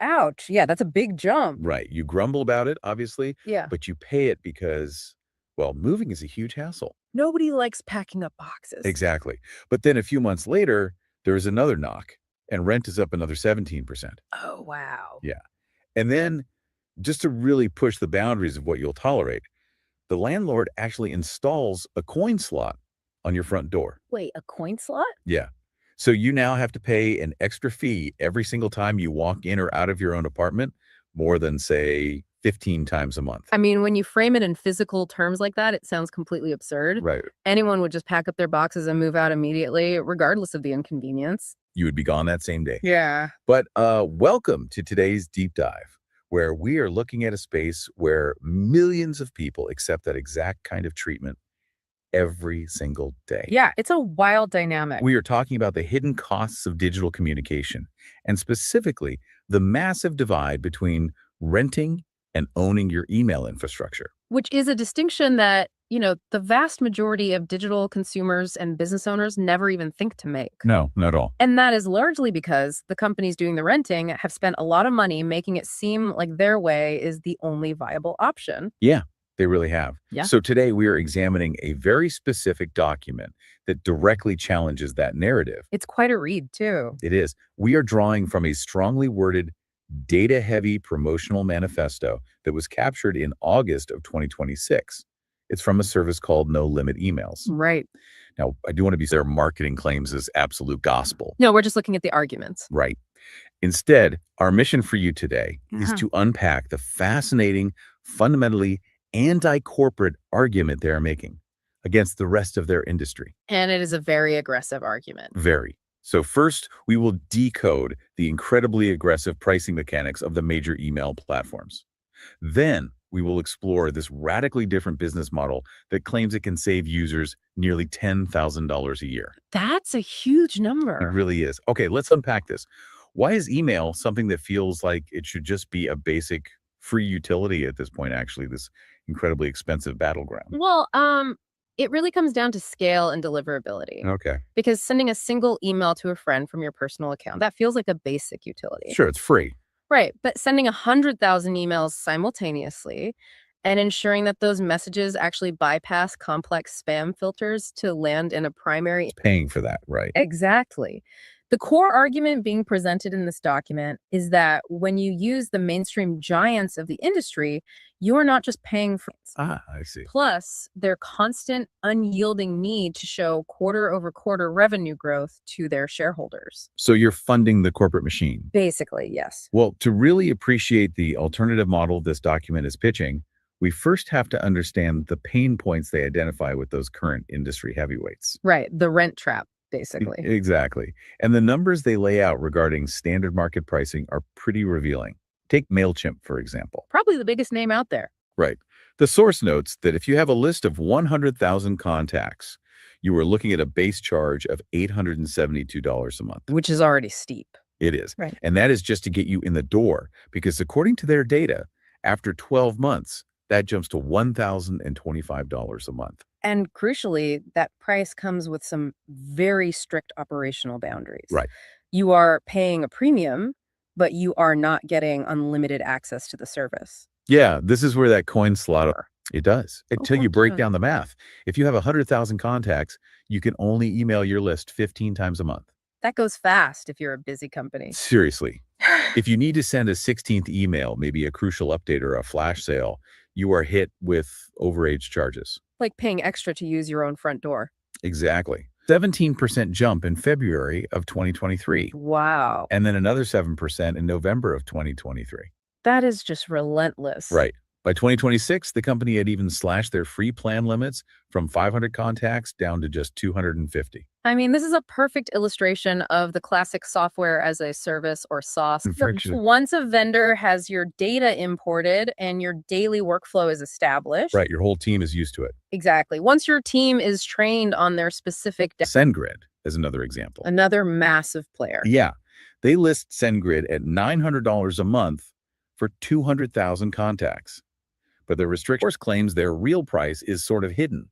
Ouch. Yeah, that's a big jump. Right. You grumble about it, obviously, Yeah. but you pay it because, well, moving is a huge hassle. Nobody likes packing up boxes. Exactly. But then a few months later, there's another knock, and rent is up another 17%. Oh, wow. Yeah. And then, just to really push the boundaries of what you'll tolerate, the landlord actually installs a coin slot on your front door. Wait, a coin slot? Yeah. So you now have to pay an extra fee every single time you walk in or out of your own apartment, more than, say, 15 times a month. I mean, when you frame it in physical terms like that, it sounds completely absurd. Right. Anyone would just pack up their boxes and move out immediately, regardless of the inconvenience. You would be gone that same day. Yeah. But welcome to today's deep dive, where we are looking at a space where millions of people accept that exact kind of treatment every single day. Yeah, it's a wild dynamic. We are talking about the hidden costs of digital communication, and specifically the massive divide between renting and owning your email infrastructure. Which is a distinction that, the vast majority of digital consumers and business owners never even think to make. No, not at all. And that is largely because the companies doing the renting have spent a lot of money making it seem like their way is the only viable option. Yeah, they really have. Yeah. So today we are examining a very specific document that directly challenges that narrative. It's quite a read, too. It is. We are drawing from a strongly worded, data-heavy promotional manifesto that was captured in August of 2026. It's from a service called No Limit Emails. Right. Now, I do want to be their marketing claims as absolute gospel. No, we're just looking at the arguments. Right. Instead, our mission for you today is Uh-huh. to unpack the fascinating, fundamentally anti-corporate argument they are making against the rest of their industry. And it is a very aggressive argument. Very. So first, we will decode the incredibly aggressive pricing mechanics of the major email platforms. Then we will explore this radically different business model that claims it can save users nearly $10,000 a year. That's a huge It number. really is. Okay, let's unpack this. Why is email something that feels like it should just be a basic free utility at this point, actually, this incredibly expensive battleground? Well, it really comes down to scale and deliverability. Okay. Because sending a single email to a friend from your personal account, that feels like a basic utility. Sure, it's free. Right. But sending 100,000 emails simultaneously and ensuring that those messages actually bypass complex spam filters to land in a primary. Paying for that, right? Exactly. The core argument being presented in this document is that when you use the mainstream giants of the industry, you're not just paying for it. I see. Plus, their constant, unyielding need to show quarter over quarter revenue growth to their shareholders. So you're funding the corporate machine. Basically, yes. Well, to really appreciate the alternative model this document is pitching, we first have to understand the pain points they identify with those current industry heavyweights. Right. The rent trap, basically. Exactly. And the numbers they lay out regarding standard market pricing are pretty revealing. Take MailChimp, for example. Probably the biggest name out there. Right. The source notes that if you have a list of 100,000 contacts, you are looking at a base charge of $872 a month. Which is already steep. It is. Right. And that is just to get you in the door, because according to their data, after 12 months, that jumps to $1,025 a month. And crucially, that price comes with some very strict operational boundaries. Right. You are paying a premium, but you are not getting unlimited access to the service. Yeah, this is where that coin slot, it does. Until you break gotcha. down the math. If you have 100,000 contacts, you can only email your list 15 times a month. That goes fast if you're a busy company. Seriously. If you need to send a 16th email, maybe a crucial update or a flash sale, you are hit with overage charges. Like paying extra to use your own front door. Exactly. 17% jump in February of 2023. Wow. And then another 7% in November of 2023. That is just relentless. Right. By 2026, the company had even slashed their free plan limits from 500 contacts down to just 250. I mean, this is a perfect illustration of the classic software as a service or SaaS. Friction. Once a vendor has your data imported and your daily workflow is established. Right. Your whole team is used to it. Exactly. Once your team is trained on their specific SendGrid is another example. another massive player. Yeah. They list SendGrid at $900 a month for 200,000 contacts. But the restriction claims their real price is sort of hidden.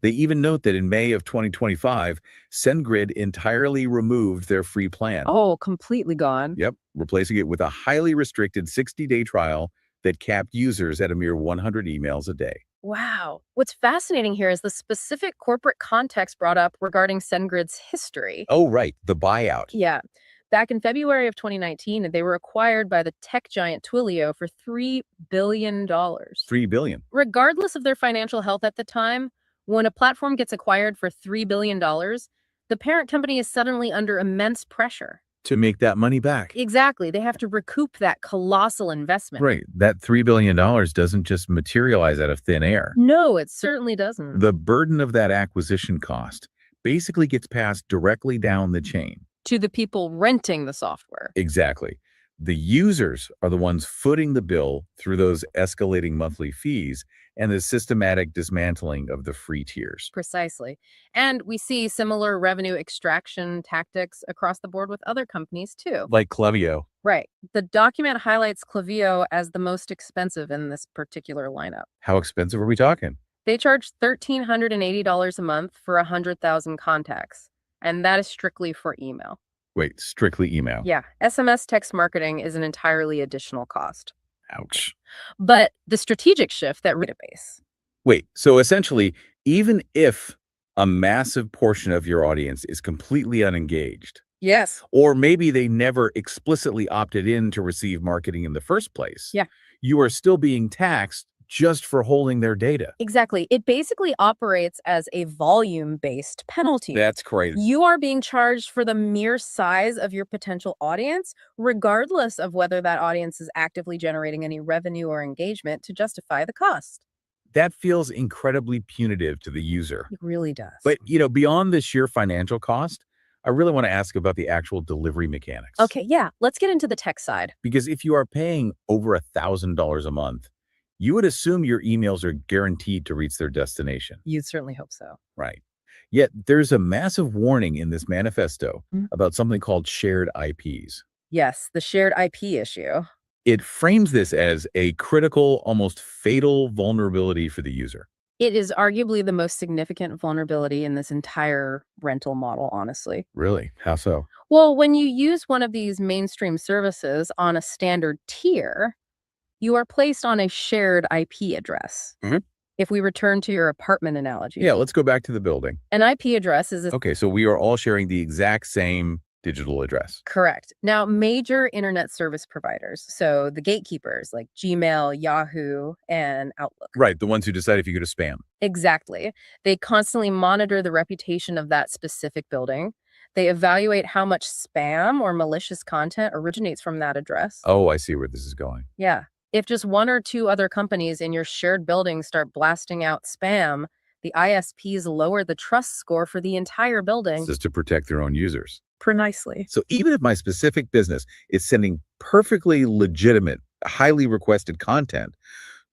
They even note that in May of 2025, SendGrid entirely removed their free plan. Oh, completely gone. Yep, replacing it with a highly restricted 60-day trial that capped users at a mere 100 emails a day. Wow. What's fascinating here is the specific corporate context brought up regarding SendGrid's history. Oh, right, the buyout. Yeah. Back in February of 2019, they were acquired by the tech giant Twilio for $3 billion. 3 billion. Regardless of their financial health at the time, when a platform gets acquired for $3 billion, the parent company is suddenly under immense pressure. To make that money back. Exactly. They have to recoup that colossal investment. Right, that $3 billion doesn't just materialize out of thin air. No, it certainly doesn't. The burden of that acquisition cost basically gets passed directly down the chain. To the people renting the software. Exactly. The users are the ones footing the bill through those escalating monthly fees and the systematic dismantling of the free tiers. Precisely. And we see similar revenue extraction tactics across the board with other companies too. Like Clevio. Right. The document highlights Klaviyo as the most expensive in this particular lineup. How expensive are we talking? They charge $1,380 a month for 100,000 contacts, and that is strictly for email. Wait, strictly email. Yeah, SMS text marketing is an entirely additional cost. Ouch. But the strategic shift that database. Wait, so essentially, even if a massive portion of your audience is completely unengaged, Yes. or maybe they never explicitly opted in to receive marketing in the first place, Yeah. you are still being taxed just for holding their data. Exactly. It basically operates as a volume-based penalty. That's crazy. You are being charged for the mere size of your potential audience, regardless of whether that audience is actively generating any revenue or engagement to justify the cost. That feels incredibly punitive to the user. It really does. But, beyond the sheer financial cost, I really want to ask about the actual delivery mechanics. Okay, yeah, let's get into the tech side. Because if you are paying over $1,000 a month, you would assume your emails are guaranteed to reach their destination. You'd certainly hope so. Right. Yet there's a massive warning in this manifesto Mhm. about something called shared IPs. Yes, the shared IP issue. It frames this as a critical, almost fatal vulnerability for the user. It is arguably the most significant vulnerability in this entire rental model, honestly. Really? How so? Well, when you use one of these mainstream services on a standard tier, you are placed on a shared IP address. Mhm. If we return to your apartment analogy, Yeah, let's go back to the building. an IP address is Okay, so we are all sharing the exact same digital address. correct. Now, major internet service providers, so the gatekeepers like Gmail, Yahoo, and Outlook. Right, the ones who decide if you go to spam. Exactly. They constantly monitor the reputation of that specific building. They evaluate how much spam or malicious content originates from that address. Oh, I see where this is going. Yeah. If just one or two other companies in your shared building start blasting out spam, the ISPs lower the trust score for the entire building. This is to protect their own users. Precisely. So even if my specific business is sending perfectly legitimate, highly requested content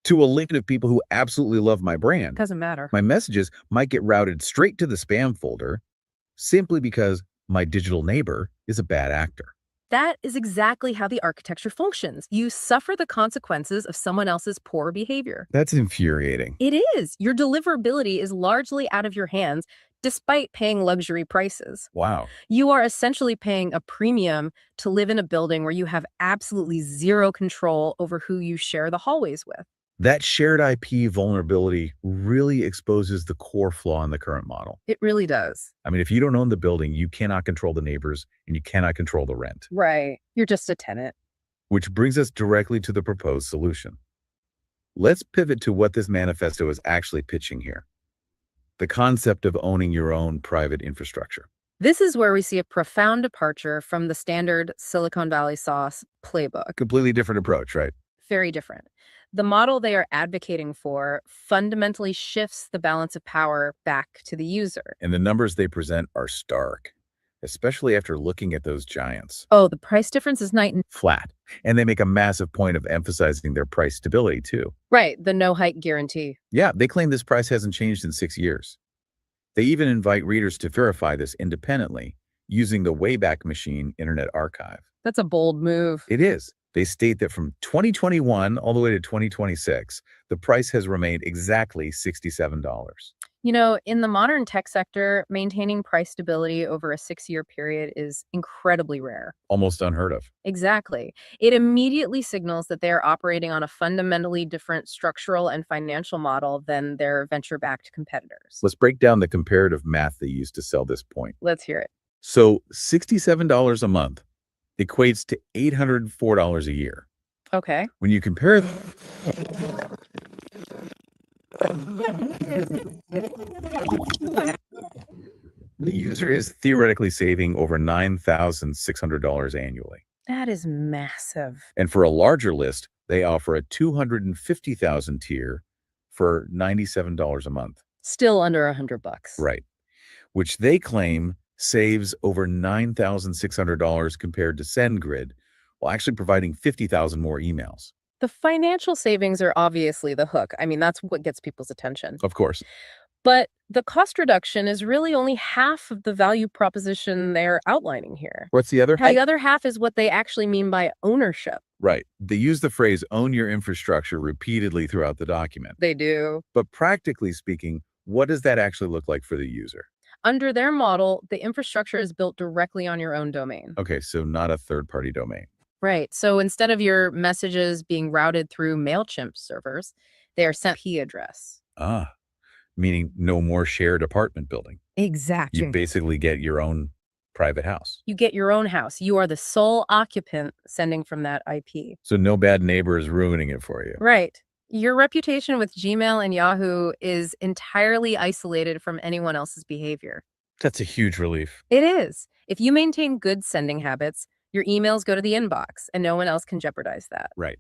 to a link of people who absolutely love my brand, Doesn't matter. my messages might get routed straight to the spam folder simply because my digital neighbor is a bad actor. That is exactly how the architecture functions. You suffer the consequences of someone else's poor behavior. That's infuriating. It is. Your deliverability is largely out of your hands, despite paying luxury prices. Wow. You are essentially paying a premium to live in a building where you have absolutely zero control over who you share the hallways with. That shared IP vulnerability really exposes the core flaw in the current model. It really does. I mean, if you don't own the building, you cannot control the neighbors and you cannot control the rent. Right. You're just a tenant. Which brings us directly to the proposed solution. Let's pivot to what this manifesto is actually pitching here. The concept of owning your own private infrastructure. This is where we see a profound departure from the standard Silicon Valley sauce playbook. Completely different approach, right? Very different. The model they are advocating for fundamentally shifts the balance of power back to the user. And the numbers they present are stark, especially after looking at those giants. Oh, the price difference is night and Flat. And they make a massive point of emphasizing their price stability, too. right, the no hike guarantee. Yeah, they claim this price hasn't changed in 6 years. They even invite readers to verify this independently using the Wayback Machine Internet Archive. That's a bold move. It is. They state that from 2021 all the way to 2026, the price has remained exactly $67. In the modern tech sector, maintaining price stability over a 6-year period is incredibly rare. Almost unheard of. Exactly. It immediately signals that they are operating on a fundamentally different structural and financial model than their venture backed competitors. Let's break down the comparative math they use to sell this point. Let's hear it. So $67 a month equates to $804 a year. Okay. When you compare the user is theoretically saving over $9,600 annually. That is massive. And for a larger list, they offer a 250,000 tier for $97 a month. Still under $100. Right. Which they claim saves over $9,600 compared to SendGrid, while actually providing 50,000 more emails. The financial savings are obviously the hook. I mean, that's what gets people's attention. Of course. But the cost reduction is really only half of the value proposition they're outlining here. What's the other? The other half is what they actually mean by ownership. Right. They use the phrase own your infrastructure repeatedly throughout the document. They do. But practically speaking, what does that actually look like for the user? Under their model, the infrastructure is built directly on your own domain. Okay, so not a third-party domain. Right. So instead of your messages being routed through MailChimp servers, they are sent IP address. Ah, meaning no more shared apartment building. Exactly. You basically get your own private house. You get your own house. You are the sole occupant sending from that IP. So no bad neighbor is ruining it for you. Right. Your reputation with Gmail and Yahoo is entirely isolated from anyone else's behavior. That's a huge relief. It is. If you maintain good sending habits, your emails go to the inbox and no one else can jeopardize that. Right.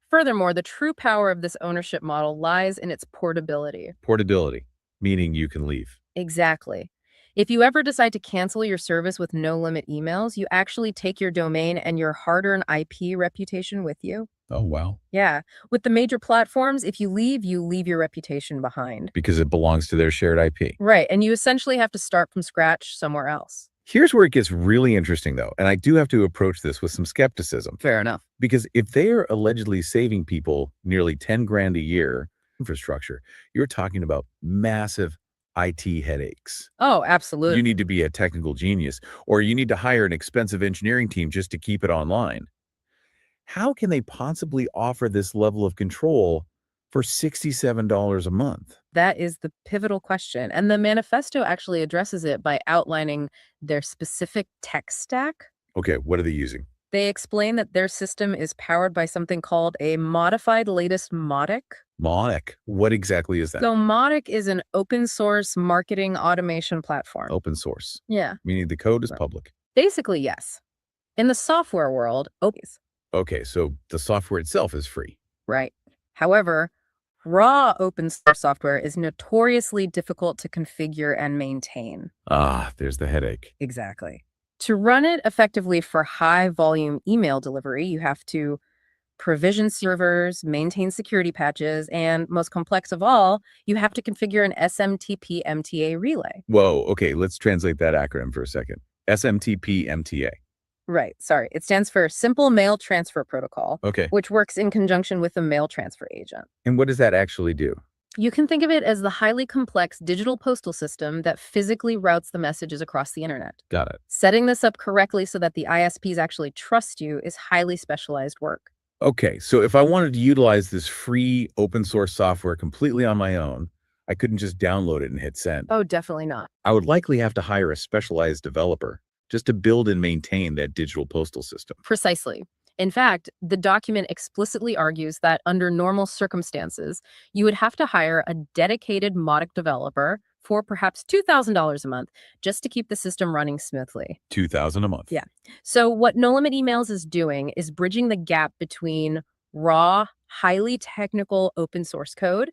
Furthermore, the true power of this ownership model lies in its portability. Portability, meaning you can leave. Exactly. If you ever decide to cancel your service with no limit emails, you actually take your domain and your hard-earned IP reputation with you. Oh, wow. Yeah. With the major platforms, if you leave your reputation behind. Because it belongs to their shared IP. Right. And you essentially have to start from scratch somewhere else. Here's where it gets really interesting, though, and I do have to approach this with some skepticism. Fair enough. Because if they are allegedly saving people nearly 10 grand a year infrastructure, you're talking about massive IT headaches. Oh, absolutely. You need to be a technical genius, or you need to hire an expensive engineering team just to keep it online. How can they possibly offer this level of control for $67 a month? That is the pivotal question. And the manifesto actually addresses it by outlining their specific tech stack. Okay, what are they using? They explain that their system is powered by something called a modified latest Modic. Modic. What exactly is that? So Modic is an open source marketing automation platform. Open source. Yeah. Meaning the code is public. Basically, yes. In the software world, Okay, so the software itself is free. right. However, raw open source software is notoriously difficult to configure and maintain. Ah, there's the headache. Exactly. To run it effectively for high volume email delivery, you have to provision servers, maintain security patches, and most complex of all, you have to configure an SMTP MTA relay. Whoa, okay, let's translate that acronym for a second. SMTP MTA. Right. Sorry. It stands for Simple Mail Transfer Protocol, Okay. which works in conjunction with the mail transfer agent. And what does that actually do? You can think of it as the highly complex digital postal system that physically routes the messages across the internet. Got it. Setting this up correctly so that the ISPs actually trust you is highly specialized work. Okay, so if I wanted to utilize this free open source software completely on my own, I couldn't just download it and hit send. Oh, definitely not. I would likely have to hire a specialized developer just to build and maintain that digital postal system. Precisely. In fact, the document explicitly argues that under normal circumstances, you would have to hire a dedicated Modic developer for perhaps $2,000 a month just to keep the system running smoothly. $2,000 a month. Yeah. So what No Limit Emails is doing is bridging the gap between raw, highly technical open source code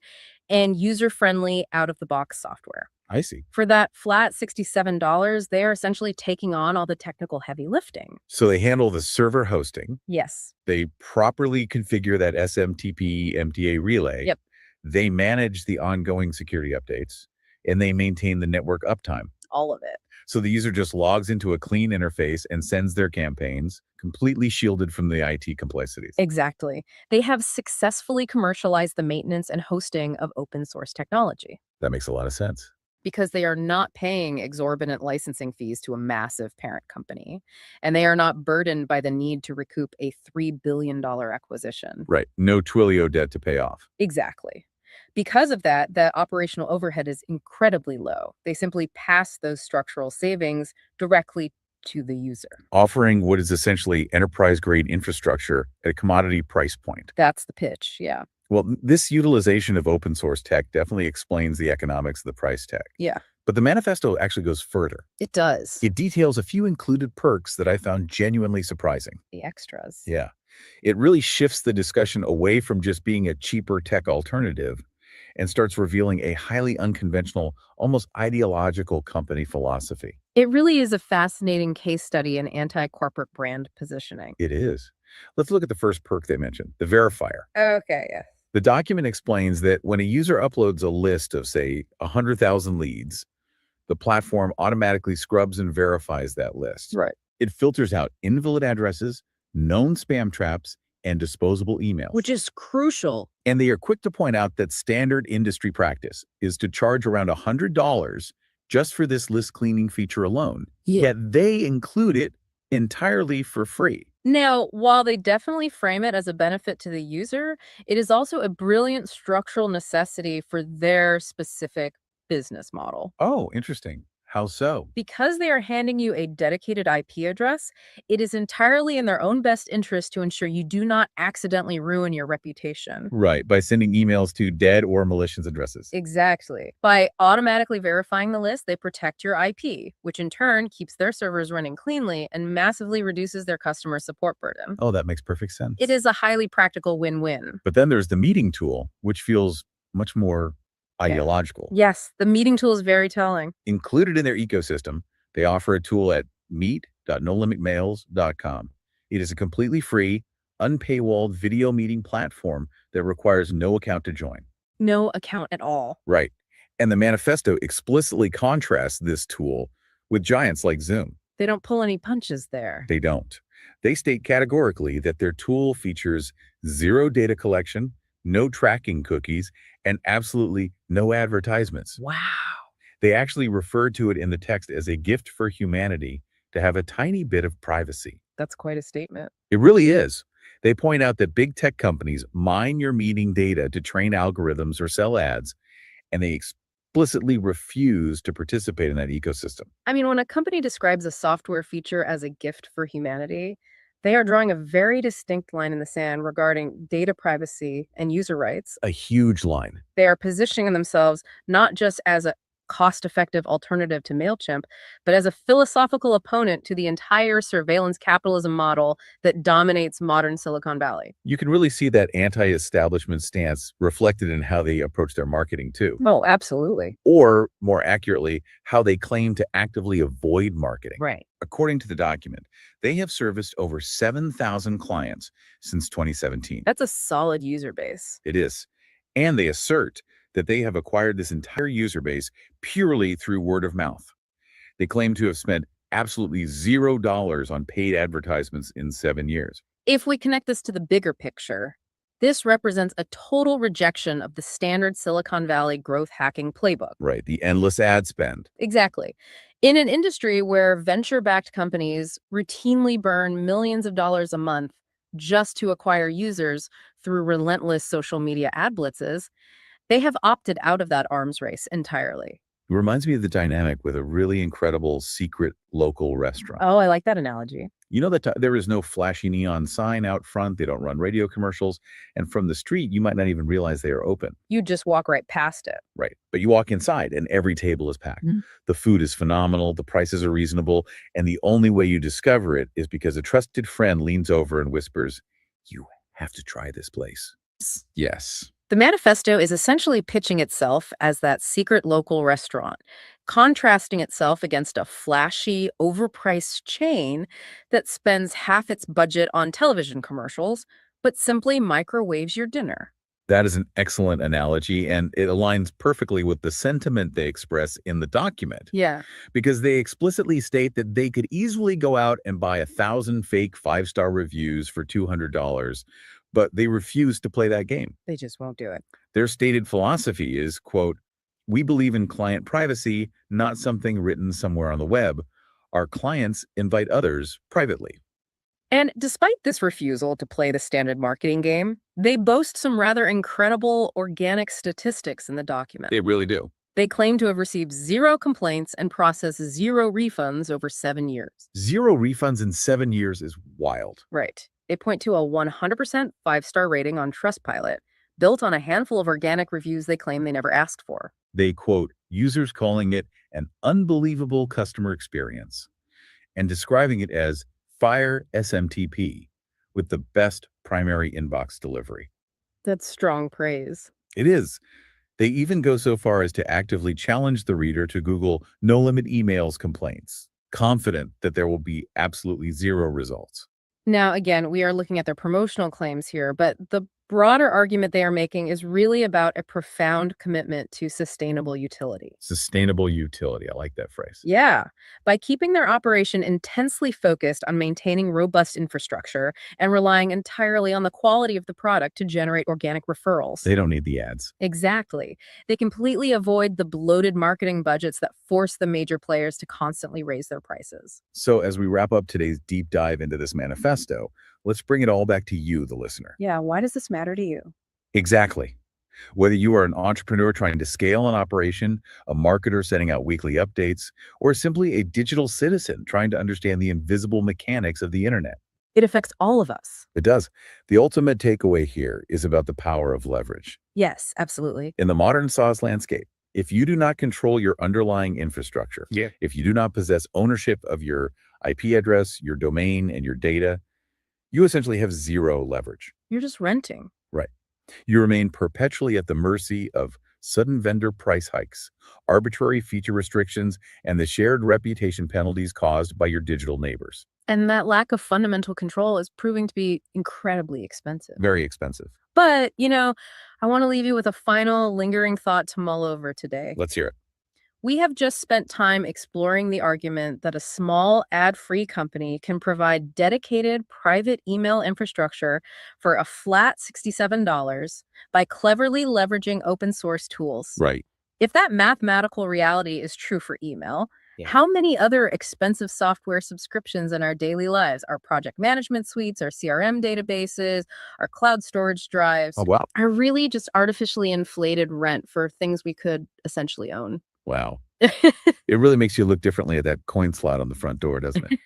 and user-friendly out-of-the-box software. I see. For that flat $67, they are essentially taking on all the technical heavy lifting. So they handle the server hosting. Yes. They properly configure that SMTP MTA relay. Yep. They manage the ongoing security updates, and they maintain the network uptime. All of it. So the user just logs into a clean interface and sends their campaigns, completely shielded from the IT complexities. Exactly. They have successfully commercialized the maintenance and hosting of open source technology. That makes a lot of sense. because they are not paying exorbitant licensing fees to a massive parent company, and they are not burdened by the need to recoup a $3 billion acquisition. Right. No Twilio debt to pay off. Exactly. Because of that, the operational overhead is incredibly low. They simply pass those structural savings directly to the user. Offering what is essentially enterprise-grade infrastructure at a commodity price point. That's the pitch. Yeah. Well, this utilization of open source tech definitely explains the economics of the price tag. Yeah, But the manifesto actually goes further. it does. It details a few included perks that I found genuinely surprising. The extras. Yeah. It really shifts the discussion away from just being a cheaper tech alternative and starts revealing a highly unconventional, almost ideological company philosophy. It really is a fascinating case study in anti corporate brand positioning. It is. Let's look at the first perk they mentioned, the verifier. Okay, yeah. The document explains that when a user uploads a list of, say, 100,000 leads, the platform automatically scrubs and verifies that list. Right. It filters out invalid addresses, known spam traps, and disposable emails. Which is crucial. And they are quick to point out that standard industry practice is to charge around $100 just for this list cleaning feature alone. Yeah. Yet they include it entirely for free. Now, while they definitely frame it as a benefit to the user, it is also a brilliant structural necessity for their specific business model. Oh, interesting. How so? Because they are handing you a dedicated IP address, it is entirely in their own best interest to ensure you do not accidentally ruin your reputation. Right, by sending emails to dead or malicious addresses. Exactly. By automatically verifying the list, they protect your IP, which in turn keeps their servers running cleanly and massively reduces their customer support burden. Oh, that makes perfect sense. It is a highly practical win-win. But then there's the meeting tool, which feels much more Yeah. ideological. Yes, the meeting tool is very telling. Included in their ecosystem, they offer a tool at meet.nolimitmails.com. It is a completely free, unpaywalled video meeting platform that requires no account to join. No account at all. Right. And the manifesto explicitly contrasts this tool with giants like Zoom. They don't pull any punches there. They don't. They state categorically that their tool features zero data collection, no tracking cookies, and absolutely no advertisements. Wow. They actually refer to it in the text as a gift for humanity to have a tiny bit of privacy. That's quite a statement. It really is. They point out that big tech companies mine your meeting data to train algorithms or sell ads, and they explicitly refuse to participate in that ecosystem. I mean, when a company describes a software feature as a gift for humanity, they are drawing a very distinct line in the sand regarding data privacy and user rights. A huge line. They are positioning themselves not just as a cost-effective alternative to MailChimp, but as a philosophical opponent to the entire surveillance capitalism model that dominates modern Silicon Valley. You can really see that anti-establishment stance reflected in how they approach their marketing too. Oh, absolutely. Or, more accurately, how they claim to actively avoid marketing. Right. According to the document, they have serviced over 7,000 clients since 2017. That's a solid user base. It is. And they assert that they have acquired this entire user base purely through word of mouth. They claim to have spent absolutely $0 on paid advertisements in 7 years. If we connect this to the bigger picture, this represents a total rejection of the standard Silicon Valley growth hacking playbook. Right, the endless ad spend. Exactly. In an industry where venture-backed companies routinely burn millions of dollars a month just to acquire users through relentless social media ad blitzes, they have opted out of that arms race entirely. It reminds me of the dynamic with a really incredible secret local restaurant. Oh, I like that analogy. You know that there is no flashy neon sign out front. They don't run radio commercials. And from the street, you might not even realize they are open. You just walk right past it. Right. But you walk inside and every table is packed. Mhm. The food is phenomenal. The prices are reasonable. And the only way you discover it is because a trusted friend leans over and whispers, "You have to try this place." Yes. The manifesto is essentially pitching itself as that secret local restaurant, contrasting itself against a flashy, overpriced chain that spends half its budget on television commercials, but simply microwaves your dinner. That is an excellent analogy, and it aligns perfectly with the sentiment they express in the document. Yeah, Because they explicitly state that they could easily go out and buy 1,000 fake 5-star reviews for $200, but they refuse to play that game. they just won't do it. Their stated philosophy is, quote, We believe in client privacy, not something written somewhere on the web. Our clients invite others privately. And despite this refusal to play the standard marketing game, they boast some rather incredible organic statistics in the document. They really do. They claim to have received zero complaints and processed zero refunds over 7 years. Zero refunds in 7 years is wild. Right. They point to a 100% five-star rating on Trustpilot, built on a handful of organic reviews they claim they never asked for. They quote users calling it an unbelievable customer experience and describing it as Fire SMTP with the best primary inbox delivery. That's strong praise. It is. They even go so far as to actively challenge the reader to Google no-limit emails complaints, confident that there will be absolutely zero results. Now, again, we are looking at their promotional claims here, but the broader argument they are making is really about a profound commitment to sustainable utility. Sustainable utility. I like that phrase. Yeah, by keeping their operation intensely focused on maintaining robust infrastructure and relying entirely on the quality of the product to generate organic referrals. They don't need the ads. Exactly. They completely avoid the bloated marketing budgets that force the major players to constantly raise their prices. So as we wrap up today's deep dive into this manifesto, let's bring it all back to you, the listener. Yeah, why does this matter to you? Exactly. Whether you are an entrepreneur trying to scale an operation, a marketer sending out weekly updates, or simply a digital citizen trying to understand the invisible mechanics of the internet. It affects all of us. It does. The ultimate takeaway here is about the power of leverage. Yes, absolutely. In the modern SaaS landscape, if you do not control your underlying infrastructure, if you do not possess ownership of your IP address, your domain, and your data, you essentially have zero leverage. You're just renting. Right. You remain perpetually at the mercy of sudden vendor price hikes, arbitrary feature restrictions, and the shared reputation penalties caused by your digital neighbors. And that lack of fundamental control is proving to be incredibly expensive. Very expensive. But, I want to leave you with a final lingering thought to mull over today. Let's hear it. We have just spent time exploring the argument that a small ad-free company can provide dedicated private email infrastructure for a flat $67 by cleverly leveraging open source tools. Right. If that mathematical reality is true for email, Yeah. how many other expensive software subscriptions in our daily lives, our project management suites, our CRM databases, our cloud storage drives, Oh, wow. are really just artificially inflated rent for things we could essentially own? Wow. It really makes you look differently at that coin slot on the front door, doesn't it?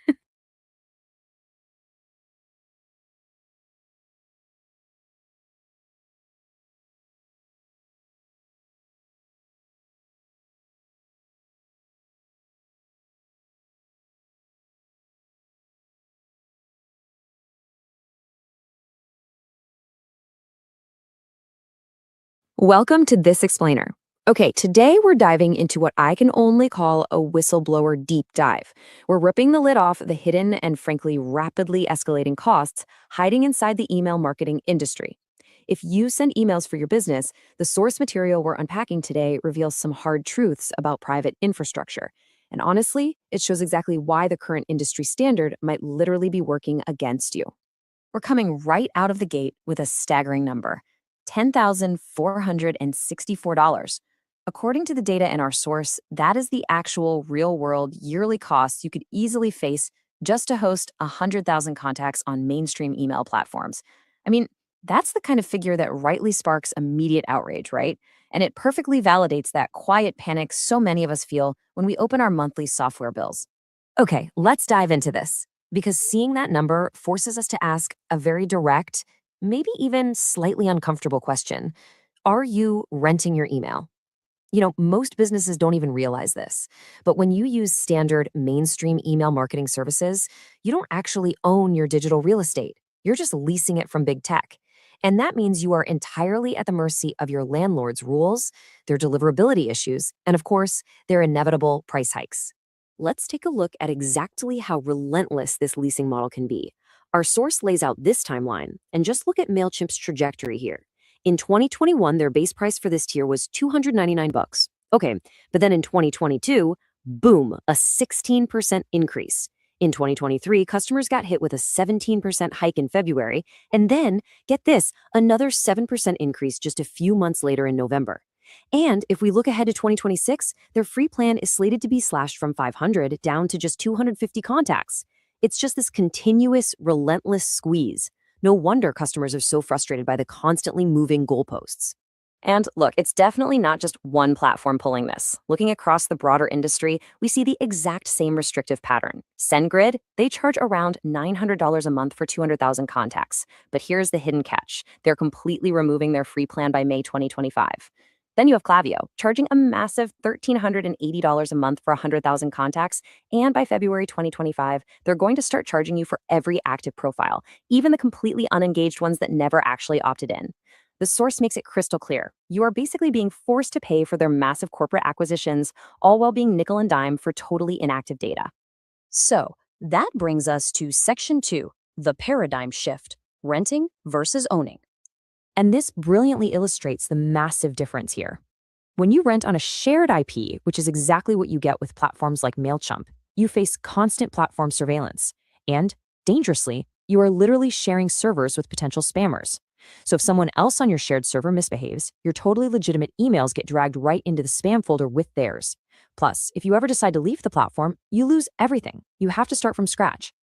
Welcome to This Explainer. Okay, today we're diving into what I can only call a whistleblower deep dive. We're ripping the lid off the hidden and frankly rapidly escalating costs hiding inside the email marketing industry. If you send emails for your business, the source material we're unpacking today reveals some hard truths about private infrastructure. And honestly, it shows exactly why the current industry standard might literally be working against you. We're coming right out of the gate with a staggering number. $10,464. According to the data in our source, that is the actual real-world yearly costs you could easily face just to host 100,000 contacts on mainstream email platforms. I mean, that's the kind of figure that rightly sparks immediate outrage, right? And it perfectly validates that quiet panic so many of us feel when we open our monthly software bills. Okay, let's dive into this, because seeing that number forces us to ask a very direct, maybe even slightly uncomfortable question. Are you renting your email? Most businesses don't even realize this, but when you use standard mainstream email marketing services, you don't actually own your digital real estate. You're just leasing it from big tech. And that means you are entirely at the mercy of your landlord's rules, their deliverability issues, and of course, their inevitable price hikes. Let's take a look at exactly how relentless this leasing model can be. Our source lays out this timeline, and just look at MailChimp's trajectory here. In 2021, their base price for this tier was $299. Okay, but then in 2022, boom, a 16% increase. In 2023, customers got hit with a 17% hike in February, and then, get this, another 7% increase just a few months later in November. And if we look ahead to 2026, their free plan is slated to be slashed from 500 down to just 250 contacts. It's just this continuous, relentless squeeze. No wonder customers are so frustrated by the constantly moving goalposts. And look, it's definitely not just one platform pulling this. Looking across the broader industry, we see the exact same restrictive pattern. SendGrid, they charge around $900 a month for 200,000 contacts. But here's the hidden catch. They're completely removing their free plan by May 2025. Then you have Klaviyo, charging a massive $1,380 a month for 100,000 contacts, and by February 2025, they're going to start charging you for every active profile, even the completely unengaged ones that never actually opted in. The source makes it crystal clear. You are basically being forced to pay for their massive corporate acquisitions, all while being nickel and dime for totally inactive data. So, that brings us to Section 2, the paradigm shift, renting versus owning. And this brilliantly illustrates the massive difference here. When you rent on a shared IP, which is exactly what you get with platforms like Mailchimp, you face constant platform surveillance. And, dangerously, you are literally sharing servers with potential spammers. So if someone else on your shared server misbehaves, your totally legitimate emails get dragged right into the spam folder with theirs. Plus, if you ever decide to leave the platform, you lose everything. You have to start from scratch.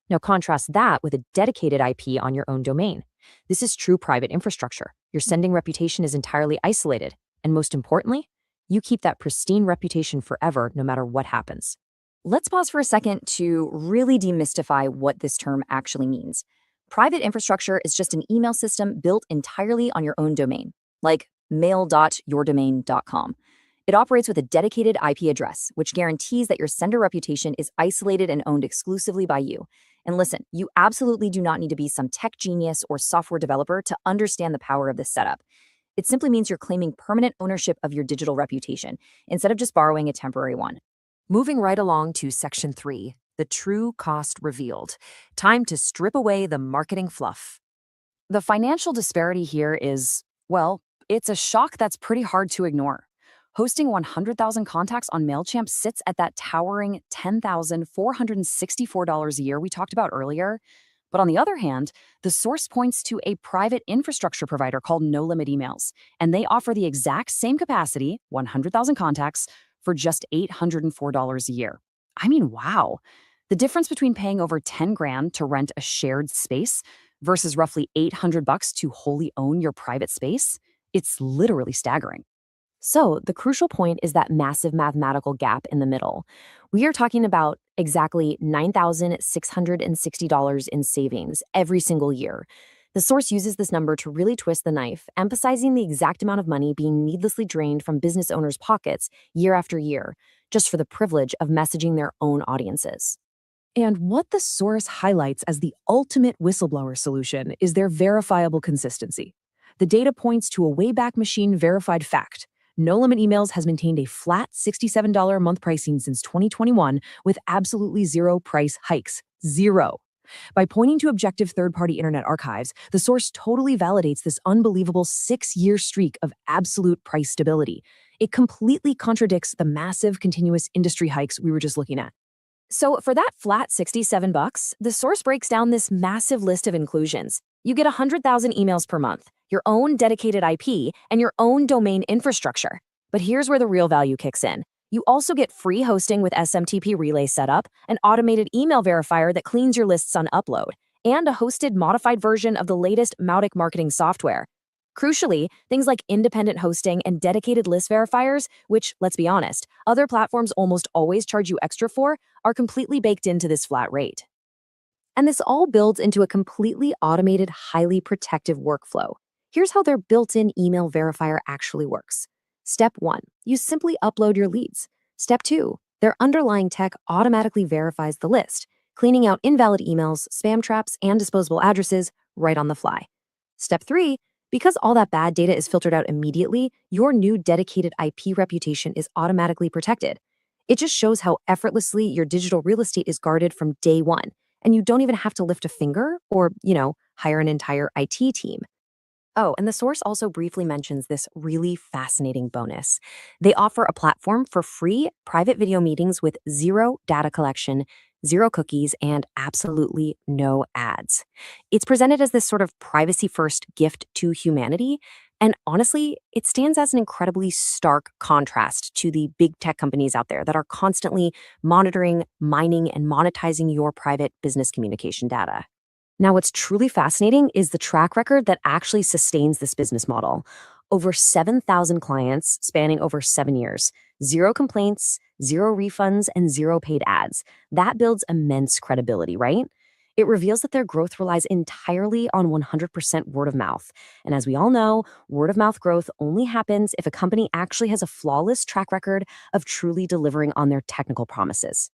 Now contrast that with a dedicated IP on your own domain. This is true private infrastructure. Your sending reputation is entirely isolated. And most importantly, you keep that pristine reputation forever, no matter what happens. Let's pause for a second to really demystify what this term actually means. Private infrastructure is just an email system built entirely on your own domain, like mail.yourdomain.com. It operates with a dedicated IP address, which guarantees that your sender reputation is isolated and owned exclusively by you. And listen, you absolutely do not need to be some tech genius or software developer to understand the power of this setup. It simply means you're claiming permanent ownership of your digital reputation, instead of just borrowing a temporary one. Moving right along to Section 3, the true cost revealed. Time to strip away the marketing fluff. The financial disparity here is, well, it's a shock that's pretty hard to ignore. Hosting 100,000 contacts on Mailchimp sits at that towering $10,464 a year we talked about earlier. But on the other hand, the source points to a private infrastructure provider called No Limit Emails, and they offer the exact same capacity, 100,000 contacts, for just $804 a year. I mean, wow. The difference between paying over 10 grand to rent a shared space versus roughly $800 to wholly own your private space, it's literally staggering. So the crucial point is that massive mathematical gap in the middle. We are talking about exactly $9,660 in savings every single year. The source uses this number to really twist the knife, emphasizing the exact amount of money being needlessly drained from business owners' pockets year after year, just for the privilege of messaging their own audiences. And what the source highlights as the ultimate whistleblower solution is their verifiable consistency. The data points to a Wayback Machine verified fact. No Limit Emails has maintained a flat $67 a month pricing since 2021 with absolutely zero price hikes. Zero. By pointing to objective third-party internet archives, the source totally validates this unbelievable 6-year streak of absolute price stability. It completely contradicts the massive continuous industry hikes we were just looking at. So for that flat $67, the source breaks down this massive list of inclusions. You get 100,000 emails per month, your own dedicated IP, and your own domain infrastructure. But here's where the real value kicks in. You also get free hosting with SMTP Relay setup, an automated email verifier that cleans your lists on upload, and a hosted modified version of the latest Mautic marketing software. Crucially, things like independent hosting and dedicated list verifiers, which, let's be honest, other platforms almost always charge you extra for, are completely baked into this flat rate. And this all builds into a completely automated, highly protective workflow. Here's how their built-in email verifier actually works. Step 1, you simply upload your leads. Step 2, their underlying tech automatically verifies the list, cleaning out invalid emails, spam traps, and disposable addresses right on the fly. Step 3, because all that bad data is filtered out immediately, your new dedicated IP reputation is automatically protected. It just shows how effortlessly your digital real estate is guarded from day one, and you don't even have to lift a finger or, hire an entire IT team. Oh, and the source also briefly mentions this really fascinating bonus. They offer a platform for free private video meetings with zero data collection, zero cookies, and absolutely no ads. It's presented as this sort of privacy-first gift to humanity, And honestly, it stands as an incredibly stark contrast to the big tech companies out there that are constantly monitoring, mining, and monetizing your private business communication data. Now, what's truly fascinating is the track record that actually sustains this business model. Over 7,000 clients spanning over 7 years, zero complaints, zero refunds, and zero paid ads. That builds immense credibility, right? It reveals that their growth relies entirely on 100% word of mouth. And as we all know, word of mouth growth only happens if a company actually has a flawless track record of truly delivering on their technical promises.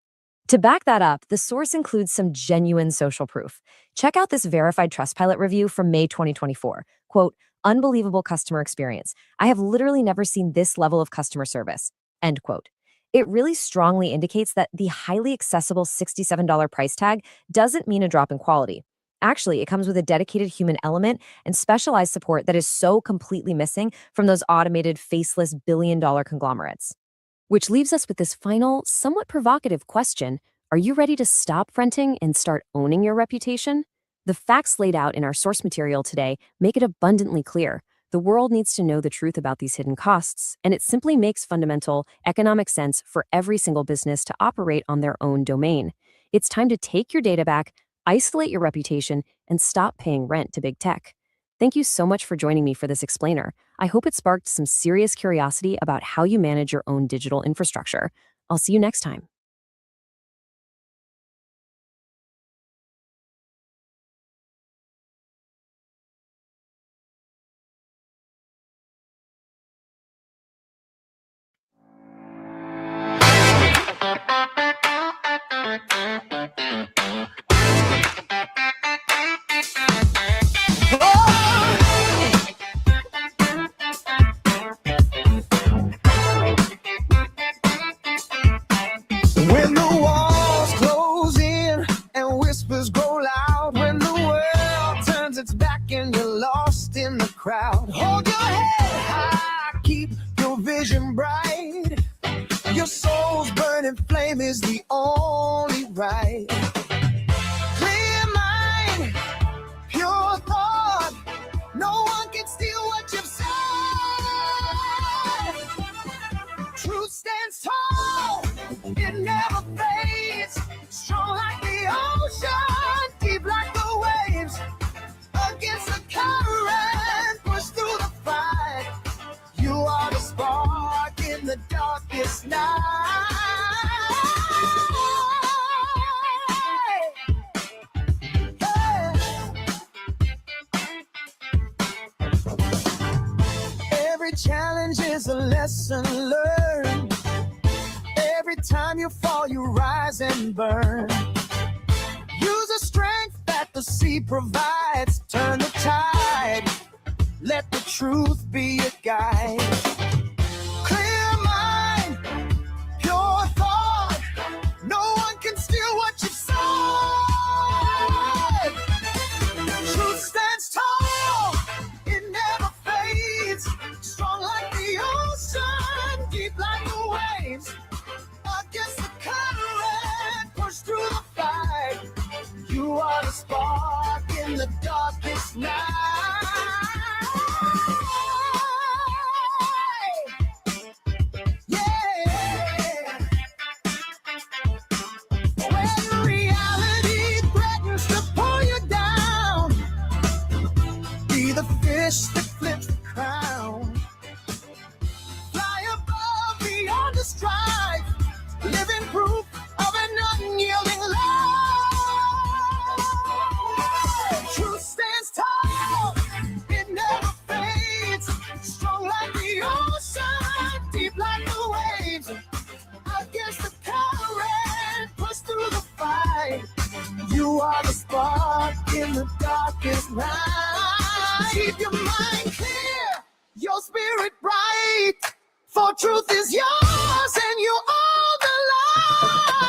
To back that up, the source includes some genuine social proof. Check out this verified Trustpilot review from May 2024. Quote, "Unbelievable customer experience. I have literally never seen this level of customer service." End quote. It really strongly indicates that the highly accessible $67 price tag doesn't mean a drop in quality. Actually, it comes with a dedicated human element and specialized support that is so completely missing from those automated, faceless billion-dollar conglomerates. Which leaves us with this final, somewhat provocative question. Are you ready to stop renting and start owning your reputation? The facts laid out in our source material today make it abundantly clear. The world needs to know the truth about these hidden costs, and it simply makes fundamental economic sense for every single business to operate on their own domain. It's time to take your data back, isolate your reputation, and stop paying rent to big tech. Thank you so much for joining me for this explainer. I hope it sparked some serious curiosity about how you manage your own digital infrastructure. I'll see you next time. When the walls close in and whispers grow loud, when the world turns its back and you're lost in the crowd, hold your head high, keep your vision bright. Your soul's burning flame is the only right. Clear mind, pure thought, no one can steal what you've said. Truth stands tall, it never fades, strong like the ocean, deep like the waves, against the current, push through the fight. You are the spark in the darkest night. Every challenge is a lesson learned. Every time you fall, you rise and burn. Use the strength that the sea provides. Turn the tide. Let the truth be your guide. Clear mind, pure thought. No one can steal what you've sown. Truth stands tall. It never fades. Strong like the ocean, deep like the waves. Against the current, push through the fight. You are the spark in the darkest night. Yeah. When reality threatens to pull you down, be the fish that flips the crown. Fly above beyond the strife, living proof of an unyielding love. Truth stands tall, it never fades, strong like the ocean, deep like the waves. Against the current, push through the fight. You are the spark in the darkest night. Keep your mind clear, your spirit bright, for truth is yours and you are the light.